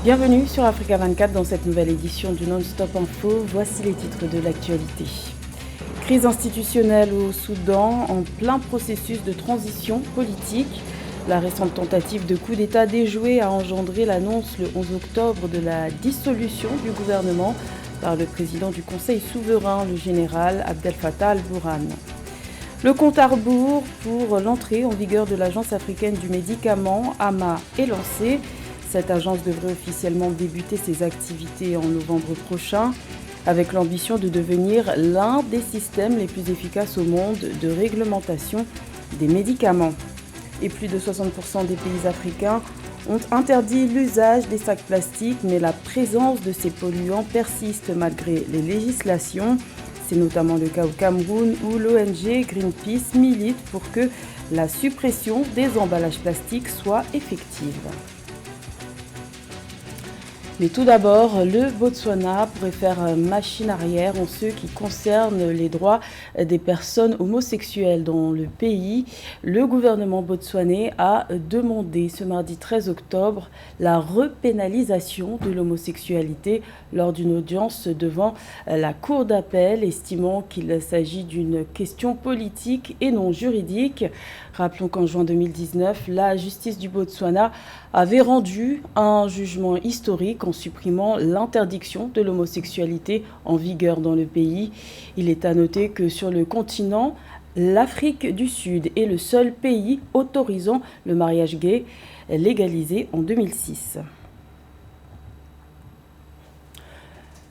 Bienvenue sur Africa 24 dans cette nouvelle édition du Non-Stop Info. Voici les titres de l'actualité. Crise institutionnelle au Soudan en plein processus de transition politique. La récente tentative de coup d'État déjoué a engendré l'annonce le 11 octobre de la dissolution du gouvernement par le président du Conseil souverain, le général Abdel Fattah al-Burhan. Le compte à rebours pour l'entrée en vigueur de l'Agence africaine du médicament, AMA, est lancé. Cette agence devrait officiellement débuter ses activités en novembre prochain, avec l'ambition de devenir l'un des systèmes les plus efficaces au monde de réglementation des médicaments. Et plus de 60% des pays africains ont interdit l'usage des sacs plastiques, mais la présence de ces polluants persiste malgré les législations. C'est notamment le cas au Cameroun où l'ONG Greenpeace milite pour que la suppression des emballages plastiques soit effective. Mais tout d'abord, le Botswana pourrait faire machine arrière en ce qui concerne les droits des personnes homosexuelles dans le pays. Le gouvernement botswanais a demandé ce mardi 13 octobre la repénalisation de l'homosexualité lors d'une audience devant la Cour d'appel, estimant qu'il s'agit d'une question politique et non juridique. Rappelons qu'en juin 2019, la justice du Botswana avait rendu un jugement historique en supprimant l'interdiction de l'homosexualité en vigueur dans le pays. Il est à noter que sur le continent, l'Afrique du Sud est le seul pays autorisant le mariage gay légalisé en 2006.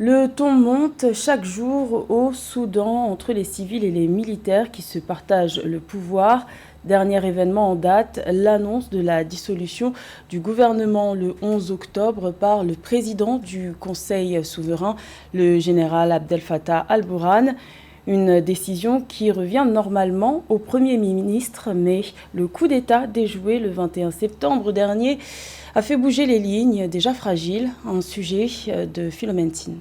Le ton monte chaque jour au Soudan entre les civils et les militaires qui se partagent le pouvoir. Dernier événement en date, l'annonce de la dissolution du gouvernement le 11 octobre par le président du Conseil souverain, le général Abdel Fattah al-Burhan. Une décision qui revient normalement au Premier ministre, mais le coup d'État déjoué le 21 septembre dernier a fait bouger les lignes déjà fragiles, un sujet de Philomène Tine.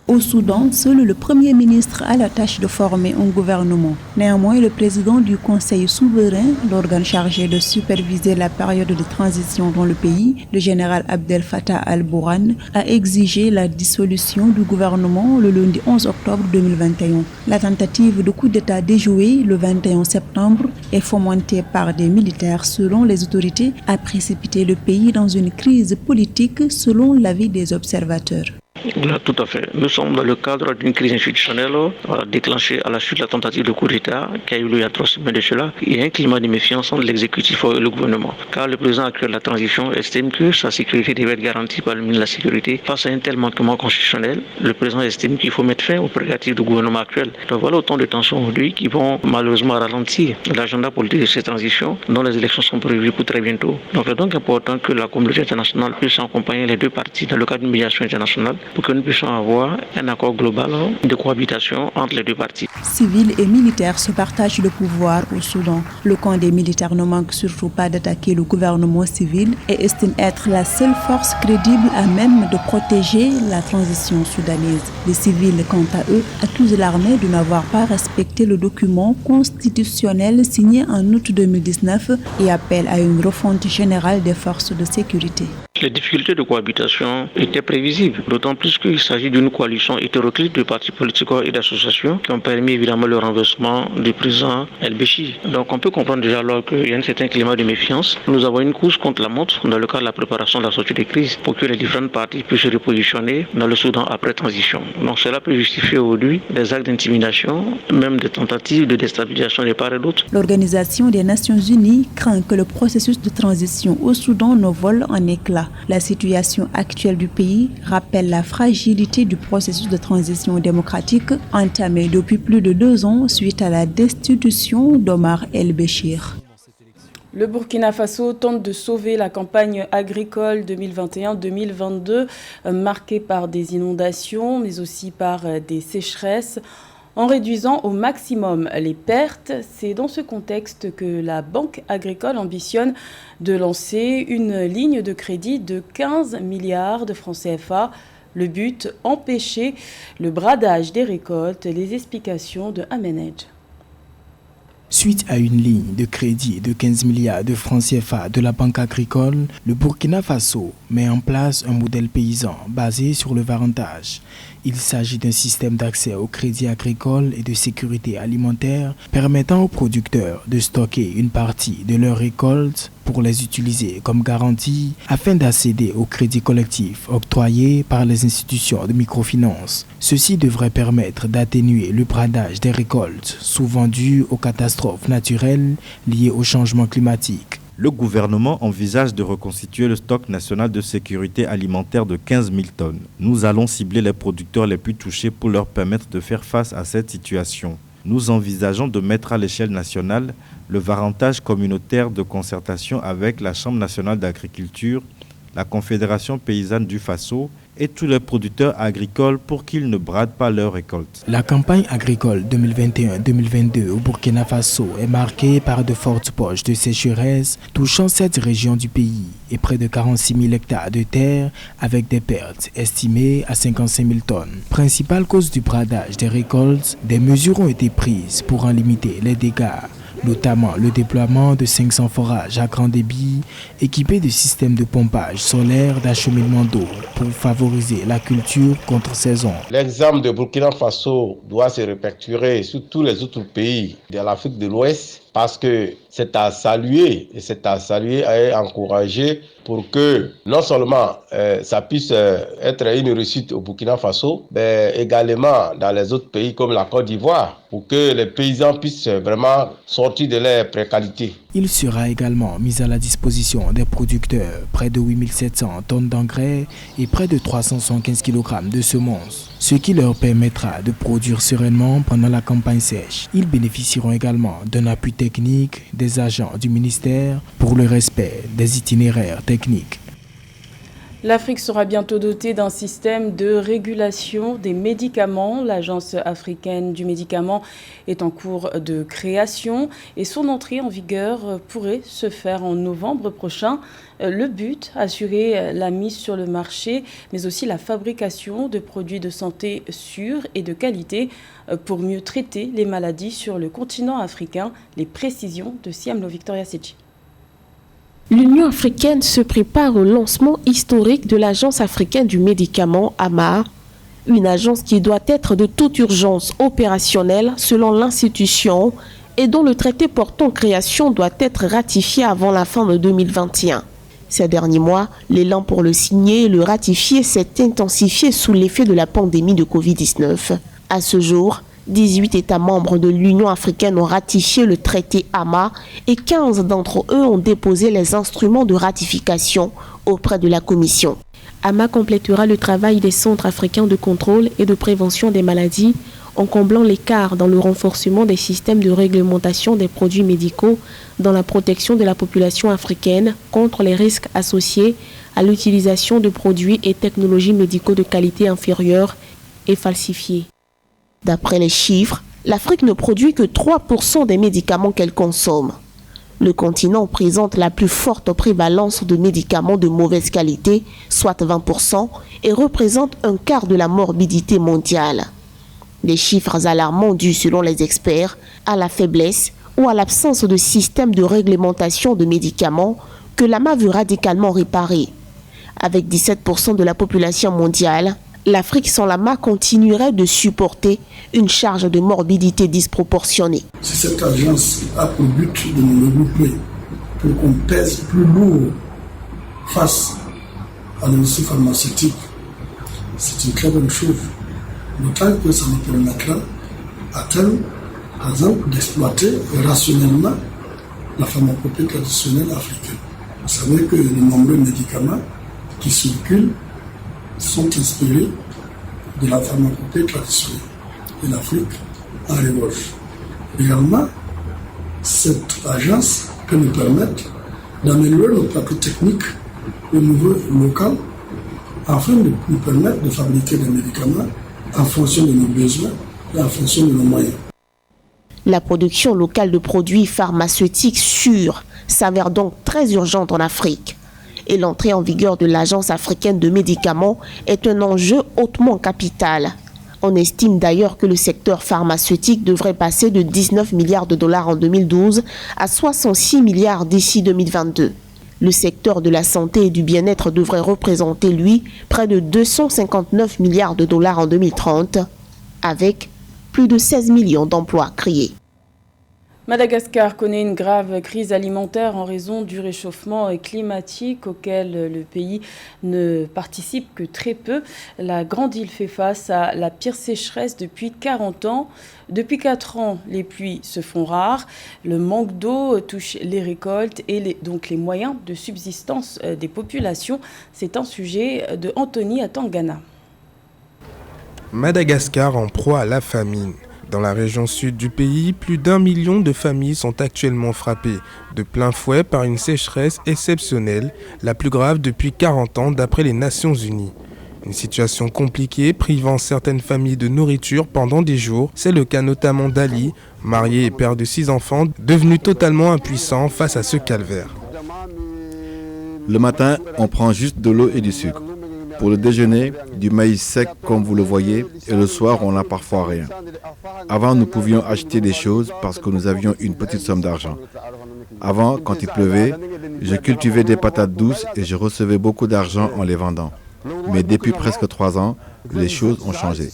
Au Soudan, seul le Premier ministre a la tâche de former un gouvernement. Néanmoins, le président du Conseil souverain, l'organe chargé de superviser la période de transition dans le pays, le général Abdel Fattah al-Burhan, a exigé la dissolution du gouvernement le lundi 11 octobre 2021. La tentative de coup d'État déjouée le 21 septembre et fomentée par des militaires selon les autorités a précipité le pays dans une crise politique selon l'avis des observateurs. Tout à fait. Nous sommes dans le cadre d'une crise institutionnelle déclenchée à la suite de la tentative de coup d'État qui a eu lieu il y a 3 semaines de cela. Il y a un climat de méfiance entre l'exécutif et le gouvernement. Car le président actuel de la transition estime que sa sécurité devait être garantie par le ministre de la Sécurité. Face à un tel manquement constitutionnel, le président estime qu'il faut mettre fin aux prérogatives du gouvernement actuel. Donc voilà autant de tensions aujourd'hui qui vont malheureusement ralentir l'agenda politique de cette transition dont les élections sont prévues pour très bientôt. Donc il est donc important que la communauté internationale puisse accompagner les deux parties dans le cadre d'une médiation internationale pour que nous puissions avoir un accord global de cohabitation entre les deux parties. Civils et militaires se partagent le pouvoir au Soudan. Le camp des militaires ne manque surtout pas d'attaquer le gouvernement civil et estime être la seule force crédible à même de protéger la transition soudanaise. Les civils, quant à eux, accusent l'armée de n'avoir pas respecté le document constitutionnel signé en août 2019 et appellent à une refonte générale des forces de sécurité. Les difficultés de cohabitation étaient prévisibles, d'autant plus qu'il s'agit d'une coalition hétéroclite de partis politiques et d'associations qui ont permis évidemment le renversement du président El-Béchir. Donc on peut comprendre déjà alors qu'il y a un certain climat de méfiance. Nous avons une course contre la montre dans le cadre de la préparation de la sortie de crise pour que les différentes parties puissent se repositionner dans le Soudan après transition. Donc cela peut justifier aujourd'hui des actes d'intimidation, même des tentatives de déstabilisation de part et d'autre. L'Organisation des Nations Unies craint que le processus de transition au Soudan ne vole en éclats. La situation actuelle du pays rappelle la fragilité du processus de transition démocratique entamé depuis plus de 2 ans suite à la destitution d'Omar El-Béchir. Le Burkina Faso tente de sauver la campagne agricole 2021-2022 marquée par des inondations mais aussi par des sécheresses. En réduisant au maximum les pertes, c'est dans ce contexte que la Banque agricole ambitionne de lancer une ligne de crédit de 15 milliards de francs CFA. Le but, empêcher le bradage des récoltes. Les explications de Amenej. Suite à une ligne de crédit de 15 milliards de francs CFA de la Banque agricole, le Burkina Faso met en place un modèle paysan basé sur le varantage. Il s'agit d'un système d'accès au crédit agricole et de sécurité alimentaire permettant aux producteurs de stocker une partie de leurs récoltes pour les utiliser comme garantie afin d'accéder au crédit collectif octroyé par les institutions de microfinance. Ceci devrait permettre d'atténuer le bradage des récoltes, souvent dû aux catastrophes naturelles liées au changement climatique. Le gouvernement envisage de reconstituer le stock national de sécurité alimentaire de 15 000 tonnes. Nous allons cibler les producteurs les plus touchés pour leur permettre de faire face à cette situation. Nous envisageons de mettre à l'échelle nationale le varantage communautaire de concertation avec la Chambre nationale d'agriculture, la Confédération paysanne du Faso et tous les producteurs agricoles pour qu'ils ne bradent pas leurs récoltes. La campagne agricole 2021-2022 au Burkina Faso est marquée par de fortes poches de sécheresse touchant cette région du pays et près de 46 000 hectares de terre avec des pertes estimées à 55 000 tonnes. Principale cause du bradage des récoltes, des mesures ont été prises pour en limiter les dégâts, notamment le déploiement de 500 forages à grand débit équipés de systèmes de pompage solaire d'acheminement d'eau pour favoriser la culture contre saison. L'exemple de Burkina Faso doit se répercuter sur tous les autres pays de l'Afrique de l'Ouest parce que c'est à saluer et à encourager pour que non seulement ça puisse être une réussite au Burkina Faso, mais également dans les autres pays comme la Côte d'Ivoire, pour que les paysans puissent vraiment sortir de leur précarité. Il sera également mis à la disposition des producteurs près de 8 700 tonnes d'engrais et près de 375 kg de semences, ce qui leur permettra de produire sereinement pendant la campagne sèche. Ils bénéficieront également d'un appui technique des agents du ministère pour le respect des itinéraires techniques. L'Afrique sera bientôt dotée d'un système de régulation des médicaments. L'Agence africaine du médicament est en cours de création et son entrée en vigueur pourrait se faire en novembre prochain. Le but, assurer la mise sur le marché, mais aussi la fabrication de produits de santé sûrs et de qualité pour mieux traiter les maladies sur le continent africain. Les précisions de Siamlo Victoria Sechi. L'Union africaine se prépare au lancement historique de l'Agence africaine du médicament, AMA, une agence qui doit être de toute urgence opérationnelle selon l'institution et dont le traité portant création doit être ratifié avant la fin de 2021. Ces derniers mois, l'élan pour le signer et le ratifier s'est intensifié sous l'effet de la pandémie de Covid-19. À ce jour, 18 États membres de l'Union africaine ont ratifié le traité AMA et 15 d'entre eux ont déposé les instruments de ratification auprès de la Commission. AMA complétera le travail des centres africains de contrôle et de prévention des maladies en comblant l'écart dans le renforcement des systèmes de réglementation des produits médicaux dans la protection de la population africaine contre les risques associés à l'utilisation de produits et technologies médicaux de qualité inférieure et falsifiés. D'après les chiffres, l'Afrique ne produit que 3% des médicaments qu'elle consomme. Le continent présente la plus forte prévalence de médicaments de mauvaise qualité, soit 20%, et représente un quart de la morbidité mondiale. Des chiffres alarmants dus, selon les experts, à la faiblesse ou à l'absence de système de réglementation de médicaments que l'AMA veut radicalement réparer. Avec 17% de la population mondiale, l'Afrique sans l'AMA continuerait de supporter une charge de morbidité disproportionnée. Si cette agence a pour but de nous regrouper pour qu'on pèse plus lourd face à l'industrie pharmaceutique, c'est une très bonne chose. D'autant que ça nous permettra à terme, par exemple, d'exploiter rationnellement la pharmacopée traditionnelle africaine. Vous savez que de nombreux médicaments qui circulent sont inspirés de la pharmacopée traditionnelle. Et l'Afrique en regorge. Également, cette agence peut nous permettre d'améliorer nos plateaux techniques au niveau local afin de nous permettre de fabriquer des médicaments en fonction de nos besoins et en fonction de nos moyens. La production locale de produits pharmaceutiques sûrs s'avère donc très urgente en Afrique. Et l'entrée en vigueur de l'Agence africaine de médicaments est un enjeu hautement capital. On estime d'ailleurs que le secteur pharmaceutique devrait passer de 19 milliards de dollars en 2012 à 66 milliards d'ici 2022. Le secteur de la santé et du bien-être devrait représenter, lui, près de 259 milliards de dollars en 2030, avec plus de 16 millions d'emplois créés. Madagascar connaît une grave crise alimentaire en raison du réchauffement climatique auquel le pays ne participe que très peu. La grande île fait face à la pire sécheresse depuis 40 ans. Depuis 4 ans, les pluies se font rares. Le manque d'eau touche les récoltes et donc les moyens de subsistance des populations. C'est un sujet de Anthony à Tangana. Madagascar en proie à la famine. Dans la région sud du pays, plus d'1 million de familles sont actuellement frappées de plein fouet par une sécheresse exceptionnelle, la plus grave depuis 40 ans d'après les Nations Unies. Une situation compliquée privant certaines familles de nourriture pendant des jours, c'est le cas notamment d'Ali, marié et père de 6 enfants, devenu totalement impuissant face à ce calvaire. Le matin, on prend juste de l'eau et du sucre. Pour le déjeuner, du maïs sec comme vous le voyez, et le soir, on n'a parfois rien. Avant, nous pouvions acheter des choses parce que nous avions une petite somme d'argent. Avant, quand il pleuvait, je cultivais des patates douces et je recevais beaucoup d'argent en les vendant. Mais depuis presque 3 ans, les choses ont changé.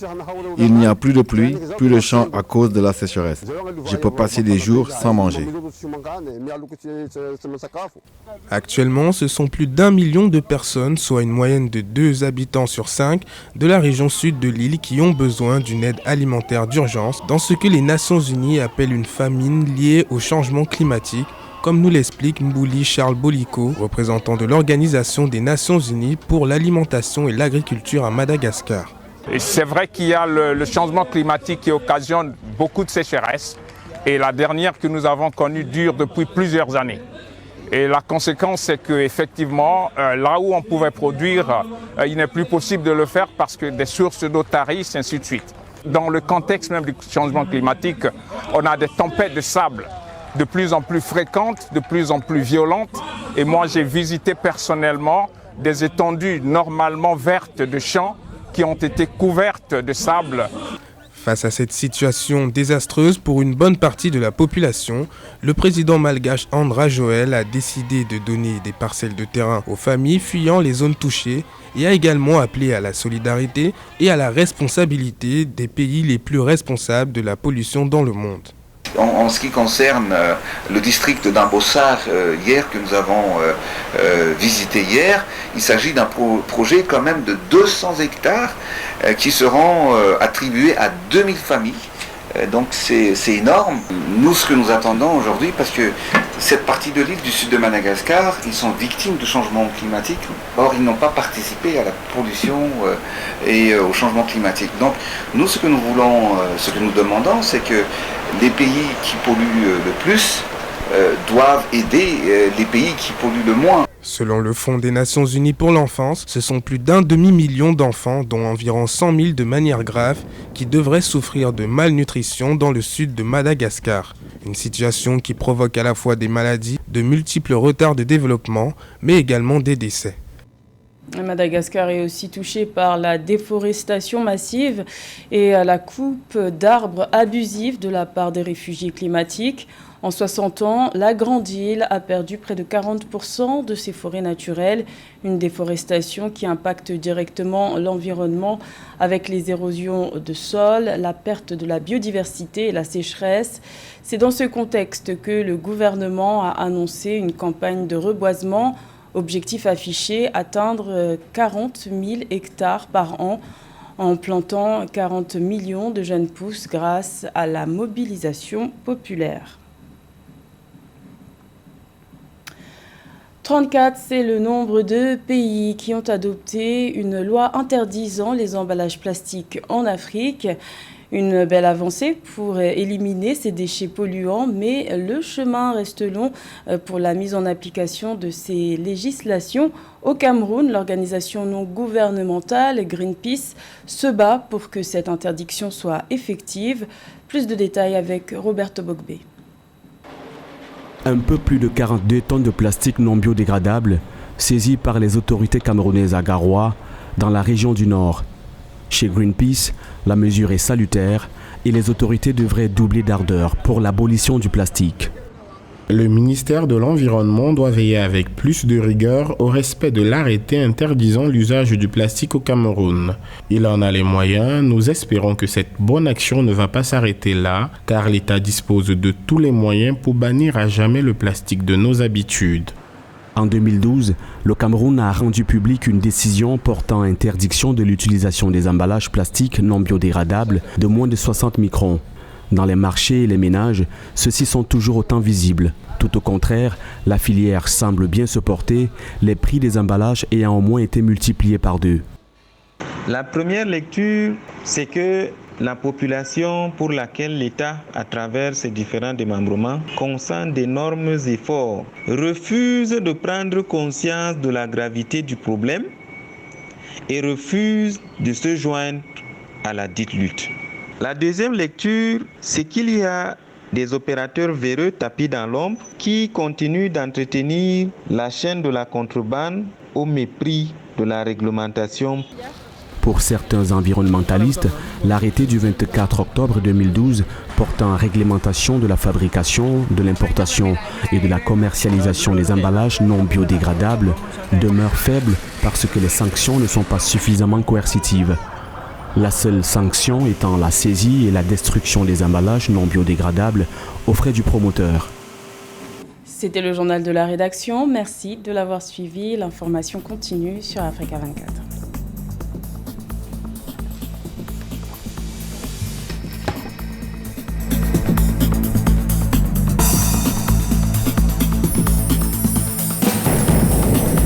Il n'y a plus de pluie, plus de champs à cause de la sécheresse. Je peux passer des jours sans manger. Actuellement, ce sont plus d'1 million de personnes, soit une moyenne de 2 habitants sur 5 de la région sud de l'île qui ont besoin d'une aide alimentaire d'urgence dans ce que les Nations Unies appellent une famine liée au changement climatique, comme nous l'explique Mbouli Charles Boliko, représentant de l'Organisation des Nations Unies pour l'alimentation et l'agriculture à Madagascar. C'est vrai qu'il y a le changement climatique qui occasionne beaucoup de sécheresse et la dernière que nous avons connue dure depuis plusieurs années. Et la conséquence, c'est qu'effectivement, là où on pouvait produire, il n'est plus possible de le faire parce que des sources d'eau tarissent, ainsi de suite. Dans le contexte même du changement climatique, on a des tempêtes de sable de plus en plus fréquentes, de plus en plus violentes. Et moi, j'ai visité personnellement des étendues normalement vertes de champs qui ont été couvertes de sable. Face à cette situation désastreuse pour une bonne partie de la population, le président malgache Andra Joël a décidé de donner des parcelles de terrain aux familles fuyant les zones touchées et a également appelé à la solidarité et à la responsabilité des pays les plus responsables de la pollution dans le monde. En ce qui concerne le district d'Ambossar hier que nous avons visité hier, il s'agit d'un projet quand même de 200 hectares qui seront attribués à 2000 familles. Donc c'est énorme. Nous, ce que nous attendons aujourd'hui, parce que cette partie de l'île du sud de Madagascar, ils sont victimes du changement climatique. Or, ils n'ont pas participé à la pollution et au changement climatique. Donc, nous, ce que nous voulons, ce que nous demandons, c'est que les pays qui polluent le plus doivent aider les pays qui polluent le moins. Selon le Fonds des Nations Unies pour l'enfance, ce sont plus d'1 demi-million d'enfants, dont environ 100 000 de manière grave, qui devraient souffrir de malnutrition dans le sud de Madagascar. Une situation qui provoque à la fois des maladies, de multiples retards de développement, mais également des décès. Madagascar est aussi touché par la déforestation massive et la coupe d'arbres abusive de la part des réfugiés climatiques. En 60 ans, la grande île a perdu près de 40% de ses forêts naturelles, une déforestation qui impacte directement l'environnement avec les érosions de sol, la perte de la biodiversité et la sécheresse. C'est dans ce contexte que le gouvernement a annoncé une campagne de reboisement. Objectif affiché, atteindre 40 000 hectares par an en plantant 40 millions de jeunes pousses grâce à la mobilisation populaire. 34, c'est le nombre de pays qui ont adopté une loi interdisant les emballages plastiques en Afrique. Une belle avancée pour éliminer ces déchets polluants, mais le chemin reste long pour la mise en application de ces législations. Au Cameroun, l'organisation non gouvernementale Greenpeace se bat pour que cette interdiction soit effective. Plus de détails avec Roberto Bogbe. Un peu plus de 42 tonnes de plastique non biodégradable saisies par les autorités camerounaises à Garoua, dans la région du Nord. Chez Greenpeace, la mesure est salutaire et les autorités devraient doubler d'ardeur pour l'abolition du plastique. Le ministère de l'Environnement doit veiller avec plus de rigueur au respect de l'arrêté interdisant l'usage du plastique au Cameroun. Il en a les moyens, nous espérons que cette bonne action ne va pas s'arrêter là, car l'État dispose de tous les moyens pour bannir à jamais le plastique de nos habitudes. En 2012, le Cameroun a rendu public une décision portant interdiction de l'utilisation des emballages plastiques non biodégradables de moins de 60 microns. Dans les marchés et les ménages, ceux-ci sont toujours autant visibles. Tout au contraire, la filière semble bien se porter, les prix des emballages ayant au moins été multipliés par 2. La première lecture, c'est que la population pour laquelle l'État, à travers ses différents démembrements, consent d'énormes efforts, refuse de prendre conscience de la gravité du problème et refuse de se joindre à la dite lutte. La deuxième lecture, c'est qu'il y a des opérateurs véreux tapis dans l'ombre qui continuent d'entretenir la chaîne de la contrebande au mépris de la réglementation. Pour certains environnementalistes, l'arrêté du 24 octobre 2012 portant réglementation de la fabrication, de l'importation et de la commercialisation des emballages non biodégradables demeure faible parce que les sanctions ne sont pas suffisamment coercitives. La seule sanction étant la saisie et la destruction des emballages non biodégradables aux frais du promoteur. C'était le journal de la rédaction. Merci de l'avoir suivi. L'information continue sur Africa 24.